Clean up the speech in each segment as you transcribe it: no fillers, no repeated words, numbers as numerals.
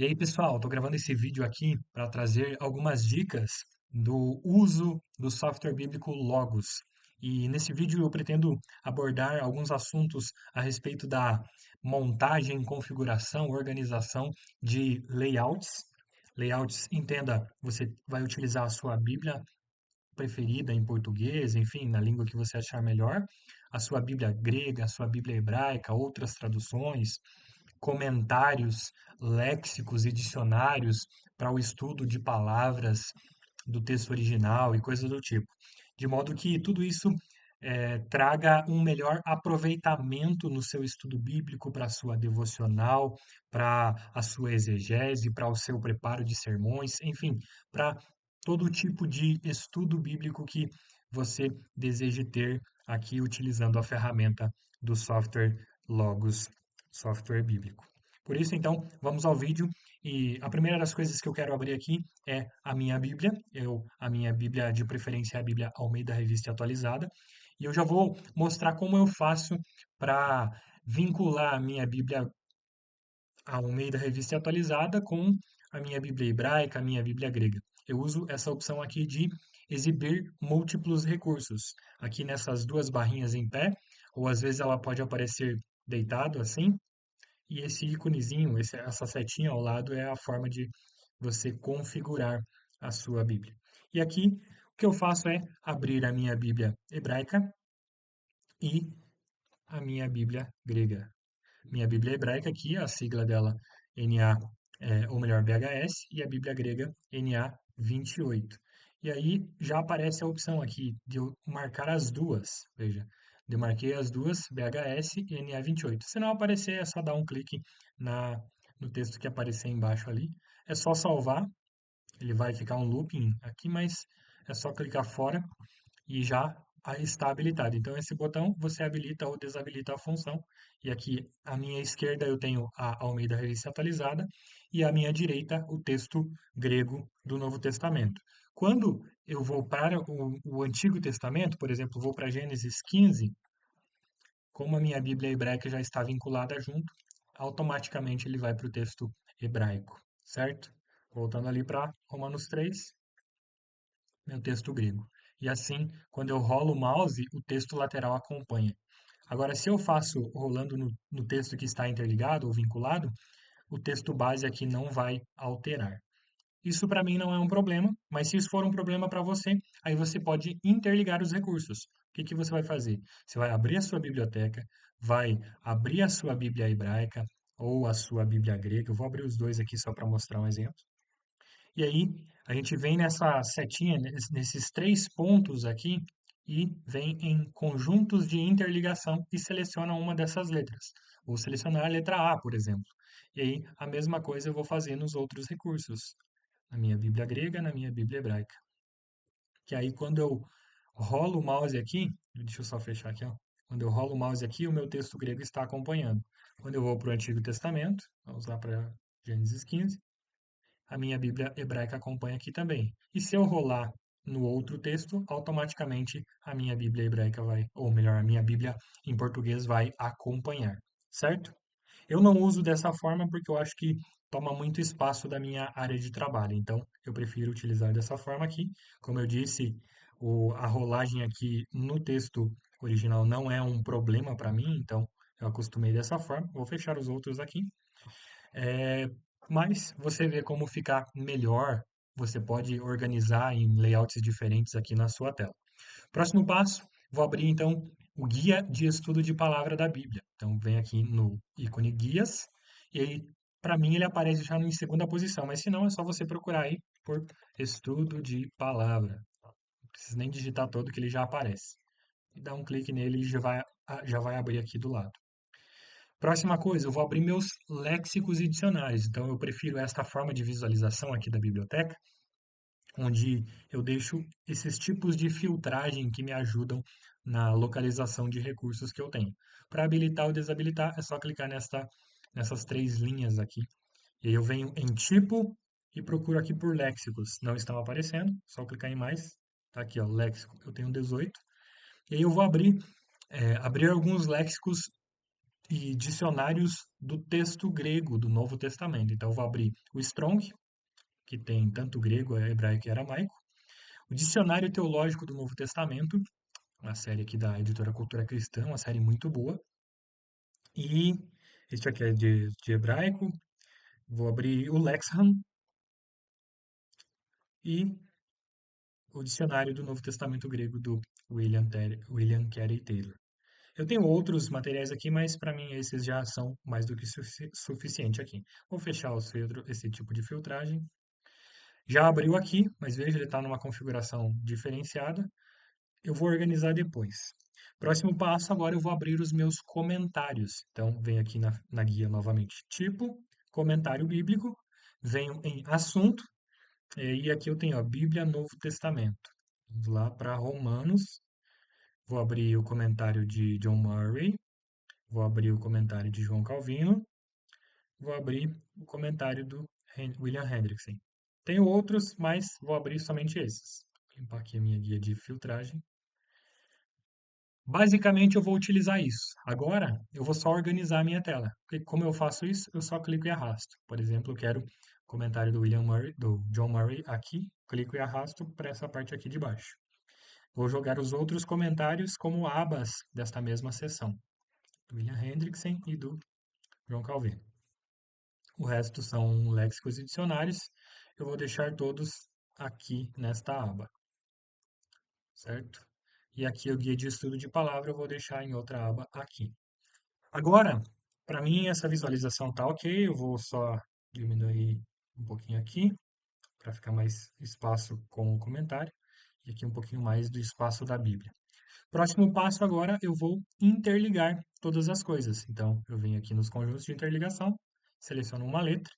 E aí, pessoal, estou gravando esse vídeo aqui para trazer algumas dicas do uso do software bíblico Logos. E nesse vídeo eu pretendo abordar alguns assuntos a respeito da montagem, configuração, organização de layouts. Layouts, entenda, você vai utilizar a sua Bíblia preferida em português, enfim, na língua que você achar melhor, a sua Bíblia grega, a sua Bíblia hebraica, outras traduções, comentários, léxicos e dicionários para o estudo de palavras do texto original e coisas do tipo. De modo que tudo isso traga um melhor aproveitamento no seu estudo bíblico, para a sua devocional, para a sua exegese, para o seu preparo de sermões, enfim, para todo tipo de estudo bíblico que você deseje ter aqui utilizando a ferramenta do software Logos, software bíblico. Por isso, então, vamos ao vídeo. E a primeira das coisas que eu quero abrir aqui é a minha Bíblia. A minha Bíblia de preferência é a Bíblia Almeida Revista Atualizada. E eu já vou mostrar como eu faço para vincular a minha Bíblia Almeida Revista Atualizada com a minha Bíblia Hebraica, a minha Bíblia Grega. Eu uso essa opção aqui de exibir múltiplos recursos. Aqui nessas duas barrinhas em pé, ou às vezes ela pode aparecer deitado assim, e esse íconezinho, essa setinha ao lado é a forma de você configurar a sua Bíblia. E aqui o que eu faço é abrir a minha Bíblia hebraica e a minha Bíblia grega. Minha Bíblia hebraica aqui, a sigla dela NA, ou melhor, BHS, e a Bíblia grega NA 28. E aí já aparece a opção aqui de eu marcar as duas. Veja, eu marquei as duas, BHS e NA 28. Se não aparecer, é só dar um clique no texto que aparecer embaixo ali. É só salvar, ele vai ficar um looping aqui, mas é só clicar fora e já está habilitado. Então, esse botão você habilita ou desabilita a função. E aqui à minha esquerda eu tenho a Almeida Revista Atualizada e à minha direita o texto grego do Novo Testamento. Quando eu vou para o Antigo Testamento, por exemplo, vou para Gênesis 15, como a minha Bíblia hebraica já está vinculada junto, automaticamente ele vai para o texto hebraico, certo? Voltando ali para Romanos 3, meu texto grego. E assim, quando eu rolo o mouse, o texto lateral acompanha. Agora, se eu faço rolando no texto que está interligado ou vinculado, o texto base aqui não vai alterar. Isso para mim não é um problema, mas se isso for um problema para você, aí você pode interligar os recursos. O que que você vai fazer? Você vai abrir a sua biblioteca, vai abrir a sua Bíblia hebraica ou a sua Bíblia grega. Eu vou abrir os dois aqui só para mostrar um exemplo. E aí a gente vem nessa setinha, nesses três pontos aqui, e vem em conjuntos de interligação e seleciona uma dessas letras. Vou selecionar a letra A, por exemplo. E aí a mesma coisa eu vou fazer nos outros recursos, na minha Bíblia grega, na minha Bíblia hebraica. Que aí quando eu rolo o mouse aqui, deixa eu só fechar aqui, ó. Quando eu rolo o mouse aqui, o meu texto grego está acompanhando. Quando eu vou para o Antigo Testamento, vamos lá para Gênesis 15, a minha Bíblia hebraica acompanha aqui também. E se eu rolar no outro texto, automaticamente a minha Bíblia hebraica vai, ou melhor, a minha Bíblia em português vai acompanhar, certo? Eu não uso dessa forma porque eu acho que toma muito espaço da minha área de trabalho, então eu prefiro utilizar dessa forma aqui. Como eu disse, a rolagem aqui no texto original não é um problema para mim, então eu acostumei dessa forma. Vou fechar os outros aqui. É, mas você vê como ficar melhor, você pode organizar em layouts diferentes aqui na sua tela. Próximo passo, vou abrir então o guia de estudo de palavra da Bíblia. Então vem aqui no ícone guias e aí para mim ele aparece já em segunda posição, mas se não é só você procurar aí por estudo de palavra. Não precisa nem digitar todo que ele já aparece. E dá um clique nele e já vai abrir aqui do lado. Próxima coisa, eu vou abrir meus léxicos e dicionários. Então, eu prefiro esta forma de visualização aqui da biblioteca, onde eu deixo esses tipos de filtragem que me ajudam na localização de recursos que eu tenho. Para habilitar ou desabilitar, é só clicar nessas três linhas aqui. E aí eu venho em tipo e procuro aqui por léxicos. Não estão aparecendo, só clicar em mais. Tá aqui, ó, léxico. Eu tenho 18. E aí eu vou abrir alguns léxicos e dicionários do texto grego do Novo Testamento. Então, eu vou abrir o Strong, que tem tanto grego, hebraico e aramaico, o Dicionário Teológico do Novo Testamento, uma série aqui da editora Cultura Cristã, uma série muito boa, e este aqui é de hebraico, vou abrir o Lexham e o Dicionário do Novo Testamento Grego do William Carey Taylor. Eu tenho outros materiais aqui, mas para mim esses já são mais do que suficiente aqui. Vou fechar esse tipo de filtragem. Já abriu aqui, mas veja, ele está numa configuração diferenciada. Eu vou organizar depois. Próximo passo, agora eu vou abrir os meus comentários. Então, venho aqui na guia novamente, tipo, comentário bíblico, venho em assunto, e aqui eu tenho a Bíblia Novo Testamento. Vamos lá para Romanos, vou abrir o comentário de John Murray, vou abrir o comentário de João Calvino, vou abrir o comentário do William Hendrickson. Tenho outros, mas vou abrir somente esses. Vou limpar aqui a minha guia de filtragem. Basicamente, eu vou utilizar isso. Agora, eu vou só organizar a minha tela. Porque como eu faço isso? Eu só clico e arrasto. Por exemplo, eu quero o comentário do do John Murray aqui, clico e arrasto para essa parte aqui de baixo. Vou jogar os outros comentários como abas desta mesma seção, do William Hendrickson e do João Calvino. O resto são léxicos e dicionários. Eu vou deixar todos aqui nesta aba, certo? E aqui o guia de estudo de palavra eu vou deixar em outra aba aqui. Agora, para mim essa visualização tá ok, eu vou só diminuir um pouquinho aqui para ficar mais espaço com o comentário e aqui um pouquinho mais do espaço da Bíblia. Próximo passo agora eu vou interligar todas as coisas. Então, eu venho aqui nos conjuntos de interligação, seleciono uma letra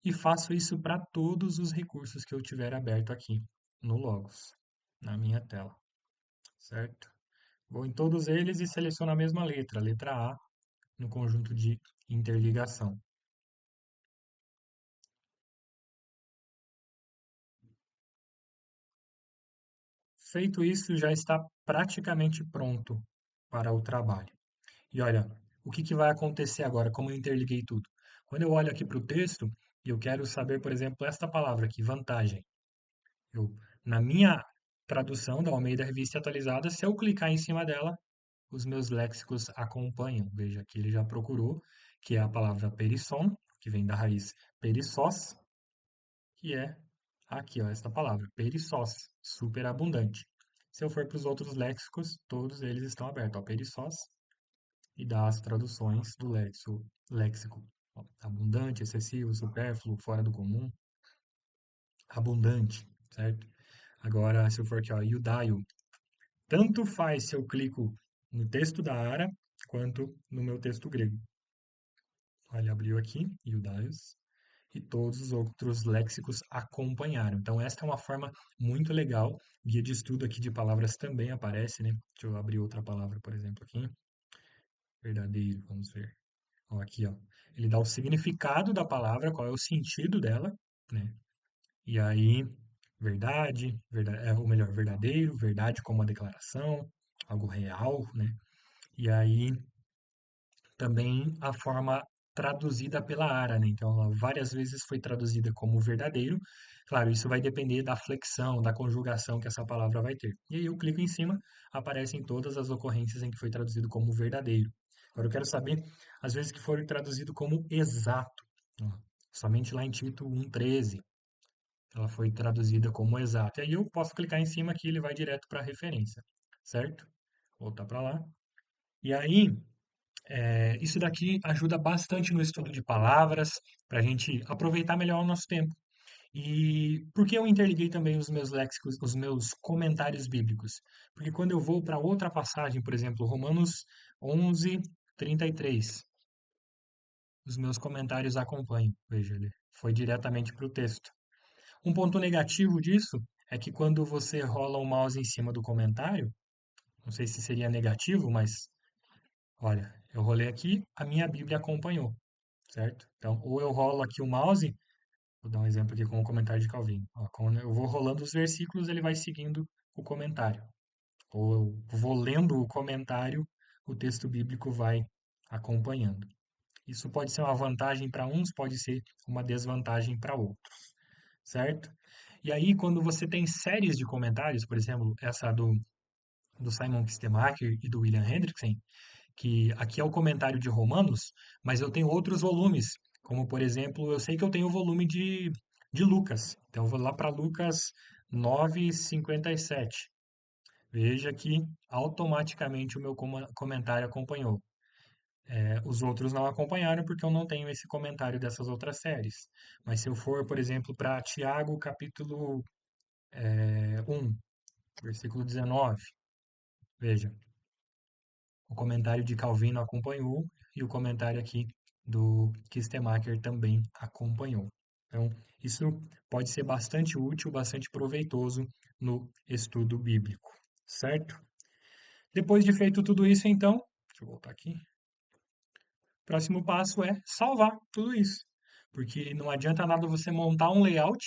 e faço isso para todos os recursos que eu tiver aberto aqui no Logos, na minha tela, certo? Vou em todos eles e seleciono a mesma letra, a letra A, no conjunto de interligação. Feito isso, já está praticamente pronto para o trabalho. E olha, o que vai acontecer agora, como eu interliguei tudo? Quando eu olho aqui para o texto e eu quero saber, por exemplo, esta palavra aqui, vantagem. Eu, na minha tradução da Almeida Revista Atualizada, se eu clicar em cima dela, os meus léxicos acompanham. Veja que ele já procurou, que é a palavra perisson, que vem da raiz perissós, que é aqui, ó, esta palavra, perissós, superabundante. Se eu for para os outros léxicos, todos eles estão abertos, ó, perissós, e dá as traduções do léxico. Ó, abundante, excessivo, supérfluo, fora do comum, abundante, certo? Agora, se eu for aqui, ó, Yudaio, tanto faz se eu clico no texto da Ara quanto no meu texto grego. Ele abriu aqui, Iudaios, e todos os outros léxicos acompanharam. Então, esta é uma forma muito legal. Guia de estudo aqui de palavras também aparece, né? Deixa eu abrir outra palavra, por exemplo, aqui. Verdadeiro, vamos ver. Ó, aqui, ó. Ele dá o significado da palavra, qual é o sentido dela, né? E aí, ou melhor, verdadeiro, verdade como uma declaração, algo real, né? E aí, também a forma traduzida pela Ara, né? Então, ela várias vezes foi traduzida como verdadeiro. Claro, isso vai depender da flexão, da conjugação que essa palavra vai ter. E aí eu clico em cima, aparecem todas as ocorrências em que foi traduzido como verdadeiro. Agora eu quero saber as vezes que foram traduzido como exato. Ó, somente lá em Tito 1,13 ela foi traduzida como exato. E aí eu posso clicar em cima que ele vai direto para a referência, certo? Voltar para lá. E aí, isso daqui ajuda bastante no estudo de palavras, para a gente aproveitar melhor o nosso tempo. E por que eu interliguei também os meus léxicos, os meus comentários bíblicos? Porque quando eu vou para outra passagem, por exemplo, Romanos 11:33, os meus comentários acompanham. Veja, ele foi diretamente para o texto. Um ponto negativo disso é que quando você rola o mouse em cima do comentário, não sei se seria negativo, mas olha, eu rolei aqui, a minha Bíblia acompanhou, certo? Então, ou eu rolo aqui o mouse, vou dar um exemplo aqui com o comentário de Calvino. Ó, quando eu vou rolando os versículos, ele vai seguindo o comentário. Ou eu vou lendo o comentário, o texto bíblico vai acompanhando. Isso pode ser uma vantagem para uns, pode ser uma desvantagem para outros, certo? E aí, quando você tem séries de comentários, por exemplo, essa do Simon Kistemaker e do William Hendrickson, que aqui é o comentário de Romanos, mas eu tenho outros volumes, como por exemplo, eu sei que eu tenho o volume de Lucas, então eu vou lá para Lucas 9:57. Veja que automaticamente o meu comentário acompanhou. Os outros não acompanharam porque eu não tenho esse comentário dessas outras séries. Mas se eu for, por exemplo, para Tiago, capítulo 1, versículo 19, veja, o comentário de Calvino acompanhou e o comentário aqui do Kistemaker também acompanhou. Então, isso pode ser bastante útil, bastante proveitoso no estudo bíblico, certo? Depois de feito tudo isso, então, deixa eu voltar aqui. Próximo passo é salvar tudo isso. Porque não adianta nada você montar um layout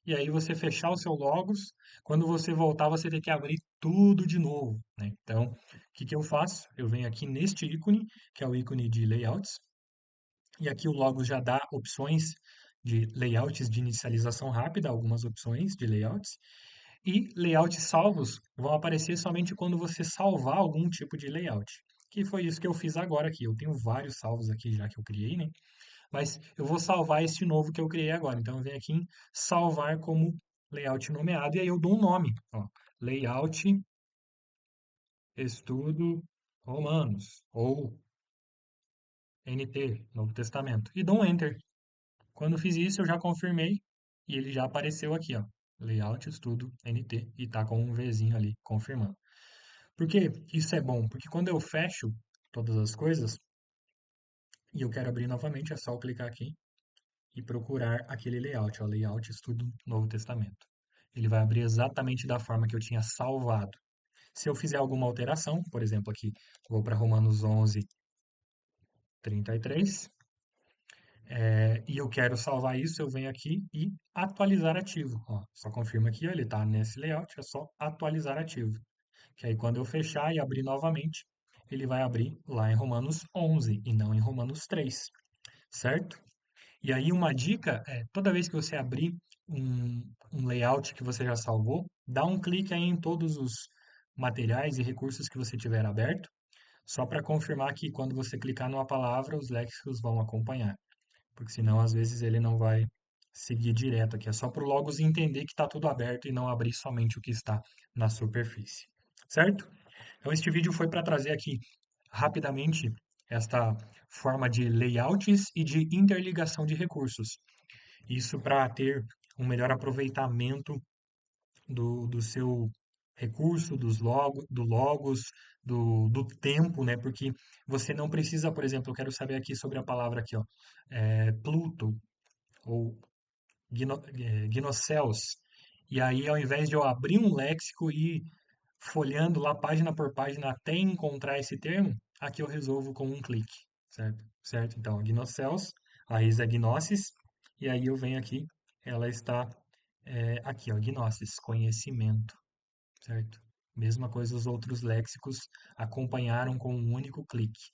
e aí você fechar o seu logos. Quando você voltar, você tem que abrir tudo de novo, né? Então, o que que eu faço? Eu venho aqui neste ícone, que é o ícone de layouts, e aqui o logos já dá opções de layouts de inicialização rápida, algumas opções de layouts. E layouts salvos vão aparecer somente quando você salvar algum tipo de layout. Que foi isso que eu fiz agora aqui. Eu tenho vários salvos aqui já que eu criei, né? Mas eu vou salvar este novo que eu criei agora. Então eu venho aqui em salvar como layout nomeado e aí eu dou um nome. Ó, layout estudo Romanos ou NT, Novo Testamento. E dou um Enter. Quando eu fiz isso, eu já confirmei e ele já apareceu aqui, ó. Layout estudo NT e tá com um Vzinho ali confirmando. Por que isso é bom? Porque quando eu fecho todas as coisas e eu quero abrir novamente, é só eu clicar aqui e procurar aquele layout, ó, layout estudo Novo Testamento. Ele vai abrir exatamente da forma que eu tinha salvado. Se eu fizer alguma alteração, por exemplo, aqui, vou para Romanos 11:33, e eu quero salvar isso, eu venho aqui e atualizar ativo. Ó, só confirma aqui, ó, ele está nesse layout, é só atualizar ativo. Que aí quando eu fechar e abrir novamente, ele vai abrir lá em Romanos 11 e não em Romanos 3, certo? E aí uma dica é, toda vez que você abrir um layout que você já salvou, dá um clique aí em todos os materiais e recursos que você tiver aberto, só para confirmar que quando você clicar numa palavra, os léxicos vão acompanhar, porque senão às vezes ele não vai seguir direto aqui. É só para o Logos entender que está tudo aberto e não abrir somente o que está na superfície, certo? Então este vídeo foi para trazer aqui rapidamente esta forma de layouts e de interligação de recursos. Isso para ter um melhor aproveitamento do seu recurso, do logos, do tempo, né? Porque você não precisa, por exemplo, eu quero saber aqui sobre a palavra aqui, ó, Pluto ou Gnocels. E aí, ao invés de eu abrir um léxico e folheando lá página por página até encontrar esse termo, aqui eu resolvo com um clique, certo? Certo? Então, Gnocels, a raiz é gnosis, e aí eu venho aqui, ela está aqui, ó, gnosis, conhecimento, certo? Mesma coisa, os outros léxicos acompanharam com um único clique.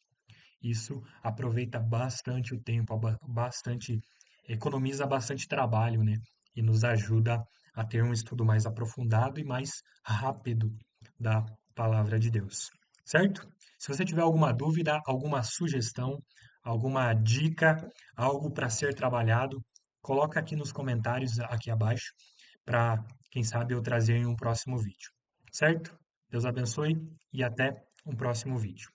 Isso aproveita bastante o tempo, bastante, economiza bastante trabalho, né? E nos ajuda a ter um estudo mais aprofundado e mais rápido da palavra de Deus, certo? Se você tiver alguma dúvida, alguma sugestão, alguma dica, algo para ser trabalhado, coloca aqui nos comentários aqui abaixo para, quem sabe, eu trazer em um próximo vídeo, certo? Deus abençoe e até um próximo vídeo.